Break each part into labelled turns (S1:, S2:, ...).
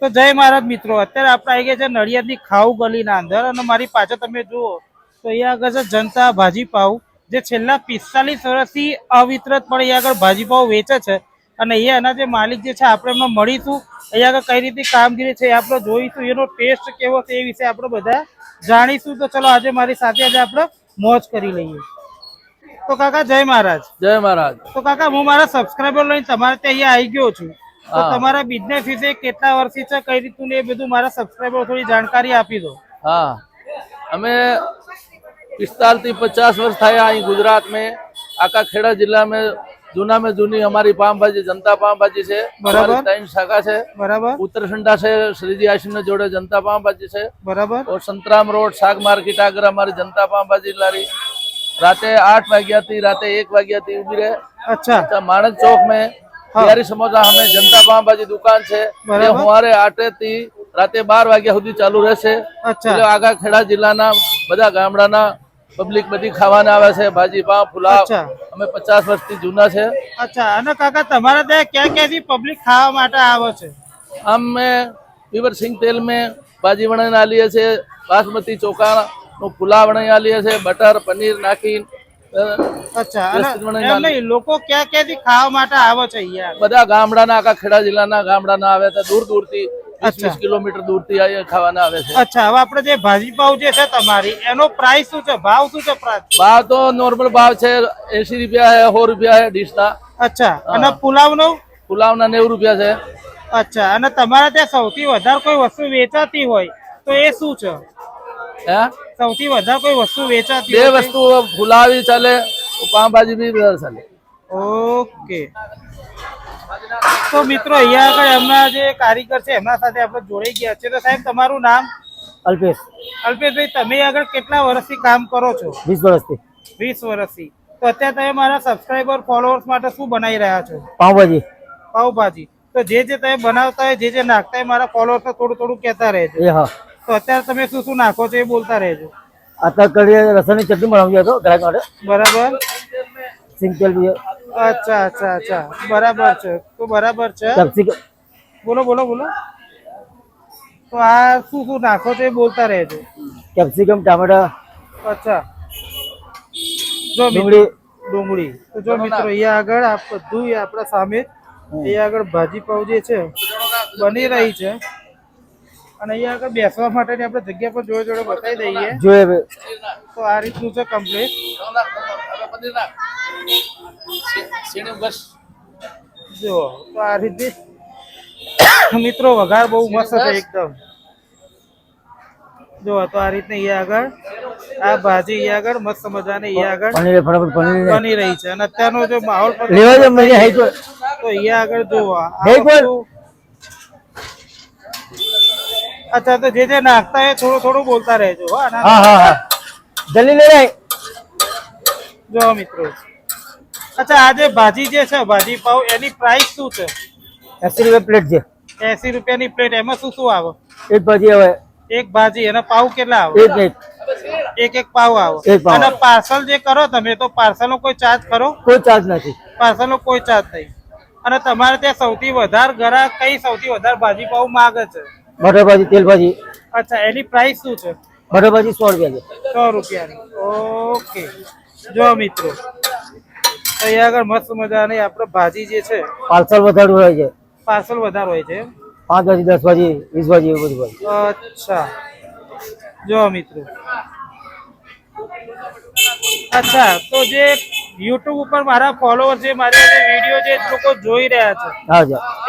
S1: તો જય મહારાજ મિત્રો, અત્યારે આપણે આવી ગયા છે નડિયાદની ખાઉ ગલીના અંદર અને મારી પાછળ તમે જુઓ તો અહીંયા આગળ છે જનતા ભાજી પાઉ, જે છેલ્લા 45 વર્ષથી અવિતરત પણ અહીંયા આગળ ભાજી પાઉ વેચે છે. અને અહીંયા એના જે માલિક જે છે આપણે એમને મળીશું, અહીંયા આગળ કઈ રીતે કામગીરી છે આપણે જોઈશું, એનો ટેસ્ટ કેવો છે એ વિશે આપણે બધા જાણીશું. તો ચલો આજે મારી સાથે આજે આપણે મોજ કરી લઈએ. તો કાકા જય મહારાજ.
S2: જય મહારાજ.
S1: તો કાકા હું મારા સબસ્ક્રાઈબર લઈને તમારે ત્યાં અહીંયા આવી ગયો છું. તો તમારા બિઝનેસ વિશે કેટલા વર્ષથી છે, કઈ રીતનું ને એ બધું મારા સબસ્ક્રાઈબર થોડી જાણકારી આપી દો.
S2: हाँ, हमें 45 થી 50 वर्ष था यहाँ गुजरात में आका खेड़ा जिला में जूना में जूनी हमारी पाव भाजी जनता पाव भाजी से
S1: बराबर
S2: 3 शाखा से
S1: बराबर
S2: उत्तरसंडा से श्रीजी आश्रम ने जोड़े जनता पाव भाजी से
S1: बराबर
S2: और संतराम रोड शाक मार्केट आगर हमारी जनता पाव भाजी लारी राते 8 वाग्या थी राते 1 वाग्या थी उभी रहे.
S1: अच्छा,
S2: माणक चौक में बिहारी समोसा हमें जनता पाव भाजी दुकान है ये हमारे 8 થી राते 12 वाग्या સુધી ચાલુ રહેશે. એટલે આગા ખેડા જિલ્લાના બધા ગામડાના પબ્લિક બધી ખાવાના આવે છે ભાજી પાવ પુલાવ. અમે 50 વર્ષથી જૂના છે.
S1: અચ્છા, અને કાકા તમારા ત્યાં ક્યાં ક્યાંથી પબ્લિક ખાવા માટે આવે છે?
S2: અમે પીવર સિંગ તેલ में ભાજી બનાવીને આલીએ છે, બાસમતી ચોખા નો પુલાવ બનાવી આલીએ છે, બટર પનીર નાખી.
S1: અચ્છા, અને લોકો ક્યાં ક્યાંથી ખાવા માટે આવે છે અહીંયા?
S2: બધા ગામડાના આખા ખેડા જિલ્લાના ગામડાના આવે છે, દૂર દૂરથી 20 કિલોમીટર દૂરથી અહીંયા ખાવાના આવે છે.
S1: અચ્છા, હવે આપણે જે ભાજી પાવ જે છે તમારી એનો પ્રાઇસ શું છે, ભાવ શું છે?
S2: ભાવ તો નોર્મલ ભાવ છે, 80 રૂપિયા है, 100 રૂપિયા है ડીશ ના.
S1: અચ્છા, અને પુલાવનો?
S2: પુલાવના 90 રૂપિયા છે.
S1: અચ્છા, અને તમારા ત્યાં સૌથી વધારે કોઈ વસ્તુ વેચાતી હોય તો એ શું છે?
S2: હે,
S1: સૌથી વધારે કોઈ વસ્તુ વેચાતી
S2: બે વસ્તુ પુલાવી ચાલે, પાવભાજી બી ચાલે.
S1: ઓકે, તો મિત્રો અહીંયા આગળ એમના જે કારીગર છે એમના સાથે આપણે જોડાઈ ગયા છે. તો સાહેબ તમારું નામ?
S3: અલ્પેશ.
S1: અલ્પેશભાઈ, તમે આગળ કેટલા વર્ષથી કામ કરો છો?
S3: 20 વર્ષથી.
S1: 20 વર્ષથી. તો અત્યારે તમે મારા સબસ્ક્રાઈબર ફોલોઅર્સ માટે શું બનાવી રહ્યા છો?
S3: પાવભાજી.
S1: પાવભાજી. તો જે તમે બનાવતા હોય, જે નાખતા હોય, મારા ફોલોઅર્સને થોડું થોડું કહેતા રહેજો.
S3: એ હા.
S1: તો અત્યારે તમે શું શું નાખો છો એ બોલતા રહેજો.
S3: અત્યારે કઢી લસણની ચટણી બનાવી હતો ગ્રાહક માટે.
S1: બરાબર.
S3: સિંગતેલ બી.
S1: અચ્છા અચ્છા અચ્છા, બરાબર છે. તો બરાબર છે. બોલો બોલો બોલો. તો આ શું શું નાખો છો એ બોલતા રહેજો.
S3: કેપ્સિકમ, ટામેટા.
S1: અચ્છા, જો ડુંગળી. તો જો મિત્રો અહીંયા આગળ આ બધું આપણા સામે અહીંયા આગળ ભાજી પાવ જે છે બની રહી છે. અને અહીંયા આગળ બેસવા માટેની આપણે જગ્યા પર જોડે જોડે બતાવી દઈએ.
S3: જોઈએ
S1: તો આ રીતનું છે કમ્પ્લીટ. જો તો આ રીતે મિત્રો વઘાર બહુ મસ્ત છે એકદમ. જો તો આ રીતે અહીંયા આગળ આ ભાજી અહીંયા આગળ મસ્ત મજાની અહીંયા આગળ બની રહી છે. અને અત્યારનો જો માહોલ તો અહીંયા આગળ જોવા. અચ્છા, તો જે નાખતા હોય થોડું થોડું બોલતા રહેજો. જો મિત્રો, અચ્છા, આ જે ભાજી જે છે ભાજી પાવ એની પ્રાઇસ શું છે?
S3: 80 રૂપિયા પ્લેટ છે.
S1: 80 રૂપિયાની પ્લેટ. એમાં શું શું આવે?
S3: એક ભાજી આવે.
S1: એક ભાજી. અને પાવ કેટલા આવે? એક પાવ આવે. અને પાર્સલ જે કરો તમે તો પાર્સલ નો કોઈ ચાર્જ ખરો?
S3: કોઈ ચાર્જ નથી.
S1: પાર્સલ નો કોઈ ચાર્જ નહીં. અને તમારે ત્યાં સૌથી વધારે ગ્રાહક કઈ સૌથી વધારે ભાજી પાવ માંગે છે?
S3: બટર ભાજી, તેલ ભાજી.
S1: અચ્છા, એની પ્રાઇસ શું છે?
S3: બટર ભાજી 100 રૂપિયા છે.
S1: 100 રૂપિયાની. ઓકે, જો મિત્રો અહીંયા આગળ મસ્ત મજાની આપણે ભાજી જે છે
S3: પાર્સલ વધારે હોય છે.
S1: પાર્સલ વધારે હોય છે.
S3: 5 ભાજી, 10 ભાજી, 20 ભાજી એવું બધું ભાજી.
S1: અચ્છા, જો મિત્રો. અચ્છા, તો જે યુટ્યુબ ઉપર મારા ફોલોઅર છે, મારા વિડીયો જે લોકો જોઈ રહ્યા છે,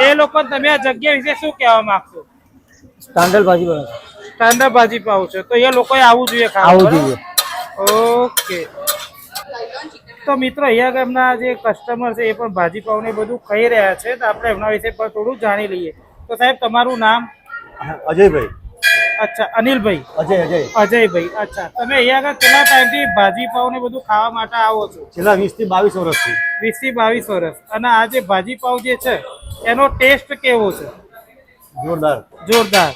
S1: એ લોકો તમે આ જગ્યા વિશે શું કહેવા માંગશો?
S3: સ્ટાન્ડર્ડ ભાજી બનાવે.
S1: સ્ટાન્ડર્ડ ભાજી પાવ છે, તો એ લોકોએ આવવું જોઈએ,
S3: આવવું જોઈએ.
S1: ઓકે, તો મિત્રો અહીંયા એમના જે કસ્ટમર છે એ પણ ભાજી પાવ ને બધું ખાઈ રહ્યા છે. તો આપણે એમના વિશે પણ થોડું જાણી લઈએ. તો સાહેબ તમારું નામ?
S3: અજયભાઈ.
S1: અચ્છા, અનિલભાઈ. અજયભાઈ. અચ્છા, તમે અહીંયા આગળ કેટલા ટાઈમથી ભાજી પાવ ને બધું ખાવા માટે આવો છો?
S3: છેલ્લા 20 થી 22 વર્ષથી.
S1: 20 થી 22 વર્ષ. અને આ જે ભાજી પાવ જે છે એનો ટેસ્ટ કેવો છે?
S3: જોરદાર.
S1: જોરદાર.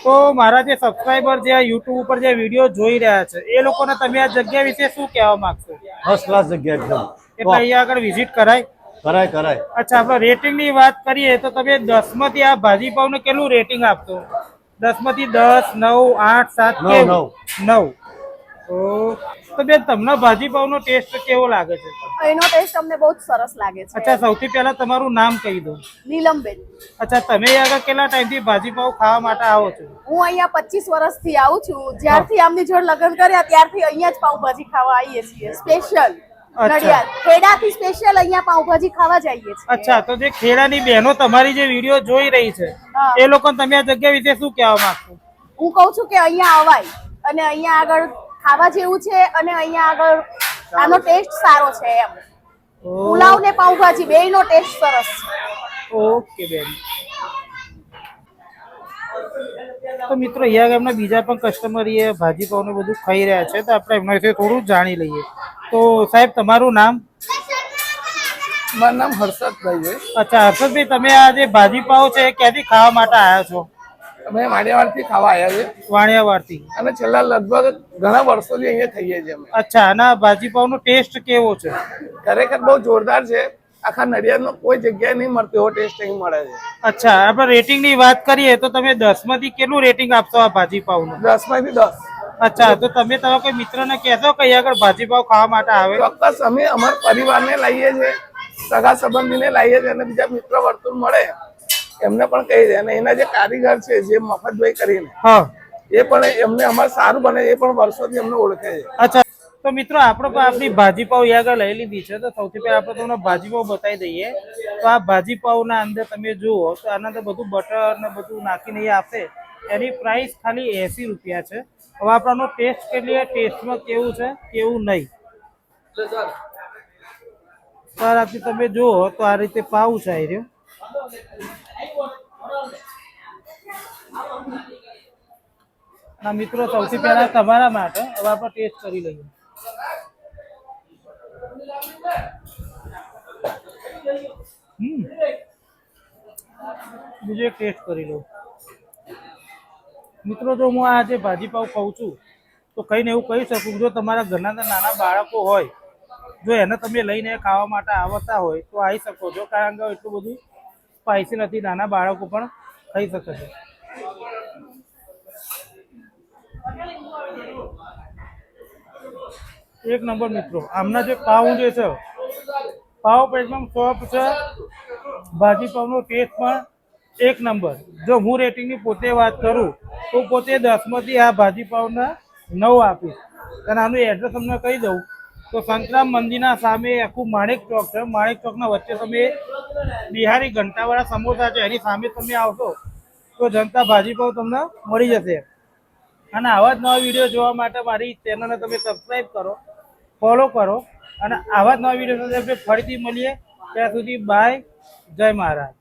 S1: તો મારા જે સબસ્ક્રાઇબર જે યુટ્યુબ ઉપર જે વિડીયો જોઈ રહ્યા છે એ લોકોને તમે આ જગ્યા વિશે શું કહેવા માંગશો?
S3: ફર્સ્ટ ક્લાસ જગ્યા એકદમ.
S1: એટલે અહીંયા આગળ વિઝિટ કરાય?
S3: કરાય કરાય.
S1: અચ્છા, આપણે રેટિંગ ની વાત કરીએ તો તમે 10 માંથી આ ભાજી પાવ ને કેટલું રેટિંગ આપશો? 10 માંથી 10, 9, 8, 7
S3: 9,
S1: કેવું? 9. તો બેન તમને ભાજી પાવ નો ટેસ્ટ કેવો લાગે છે?
S4: એનો ટેસ્ટ અમને બહુ જ સરસ લાગે છે.
S1: અચ્છા, સૌથી પહેલા તમારું નામ કહી દો.
S4: નીલમબેન.
S1: અચ્છા, તમે આગળ કેટલા ટાઈમથી ભાજી પાવ ખાવા માટે આવો છો?
S4: હું અહીંયા 25 વર્ષથી આવું છું. જ્યારથી આમની જોડે લગ્ન કર્યા ત્યારથી અહીંયા જ પાવભાજી ખાવા આવીએ છીએ. સ્પેશિયલ નડિયાદ ખેડાથી સ્પેશિયલ અહીંયા પાવભાજી ખાવા જઈએ છીએ.
S1: અચ્છા, તો જે ખેડાની બહેનો તમારી જે વિડીયો જોઈ રહી છે એ લોકોને તમે આ જગ્યા વિશે શું કહેવા માંગશો?
S4: હું કહું છું કે અહીંયા અવાય અને અહીંયા આગળ ખાવા જેવું છે અને અહીંયા આગળ આનો ટેસ્ટ સારો છે એમ. પુલાવ ને પાવભાજી બેયનો ટેસ્ટ સરસ છે.
S1: ઓકે બેન. તો મિત્રો અહીંયા ગામના બીજા પણ કસ્ટમર એ ભાજી પાવ ને બધું ખાઈ રહ્યા છે, તો આપણે એમના વિશે થોડું જાણી લઈએ. તો સાહેબ, તમારું નામ?
S2: મારું નામ હર્ષદભાઈ છે.
S1: અચ્છા હર્ષદભાઈ, તમે આ જે ભાજી પાવ છે ક્યાંથી ખાવા માટે આવ્યા છો?
S2: અમે વાણિયાવાડથી ખાવા આવ્યા છે.
S1: વાણિયાવાડથી?
S2: અને છેલ્લા લગભગ ઘણા વર્ષોથી અહીંયા ખાઈએ છીએ અમે.
S1: અચ્છા, અને આ ભાજી પાવ નો ટેસ્ટ કેવો છે?
S2: ખરેખર બહુ જોરદાર છે. આખા નડિયાદમાં કોઈ જગ્યાએ નહીં મળતો એવો ટેસ્ટ અહીં મળે છે.
S1: અચ્છા, આપણે રેટિંગ ની વાત કરીએ તો તમે 10 માંથી કેટલું રેટિંગ આપશો આ ભાજી પાવ નું?
S2: 10 માંથી 10.
S1: અચ્છા, તો તમે તમારા કોઈ મિત્રને કહેશો કે અહીંયા આગળ ભાજી પાવ ખાવા માટે આવે?
S2: ચોક્કસ અમે અમારા પરિવારને લાવીએ છીએ, સગા સંબંધીને લાવીએ છીએ અને બીજા મિત્ર વર્તુળ મળે એમને પણ કહી દે. અને એના જે કારીગર છે જે મફતભાઈ કરીને,
S1: હા,
S2: એ પણ એમને અમારે સારું બને, એ પણ વર્ષોથી અમને ઓળખે છે.
S1: અચ્છા, તો મિત્રો આપણે પણ આપણી ભાજી પાવ અહીંયા આગળ લઈ લીધી છે. તો સૌથી પહેલા આપણે તમને ભાજી પાવ બતાવી દઈએ. તો આ ભાજી પાવના અંદર તમે જુઓ તો આના અંદર બધું બટર ને બધું નાખીને એ આપે. એની પ્રાઇસ ખાલી 80 રૂપિયા છે. હવે આપણનો ટેસ્ટ કેટલી ટેસ્ટમાં કેવું છે કેવું નહીં. તો આ રાતથી તમે જુઓ તો આ રીતે પાવ છે આવી રહ્યો. ના મિત્રો, સૌથી પહેલા તમારા માટે હવે આપણે ટેસ્ટ કરી લઈએ. બીજો એક ટેસ્ટ કરી લઉં. મિત્રો, જો હું આ જે ભાજી પાવ ખાઉં છું તો કહીને એવું કહી શકું, જો તમારા ઘરના નાના બાળકો હોય, જો એને તમે લઈને ખાવા માટે આવતા હોય તો આવી શકો છો, કારણ કે એટલું બધું સ્પાઇસી નથી. નાના બાળકો પણ ખાઈ શકે છે. એક નંબર મિત્રો. આમના જે પાવ જે છે, પાવ પણ એકદમ સોફ્ટ છે. ભાજી પાવનો ટેસ્ટ પણ એક નંબર. જો હું રેટિંગની પોતે વાત કરું તો પોતે 10 માંથી આ ભાજી પાવના 9 આપીશ. અને આનું એડ્રેસ તમને કહી દઉં તો સંતરામ મંદિરના સામે આખું માણેક ચોક છે. માણેક ચોકના વચ્ચે તમે બિહારી ઘંટાવાળા સમોસા છે એની સામે તમે આવશો તો જનતા ભાજી પાવ તમને મળી જશે. અને આવા જ નવા વિડીયો જોવા માટે મારી ચેનલને તમે સબસ્ક્રાઈબ કરો, ફોલો કરો. અને આવા જ નવા વિડીયો સાથે ફરીથી મળીએ. ત્યાં સુધી બાય. જય મહારાજ.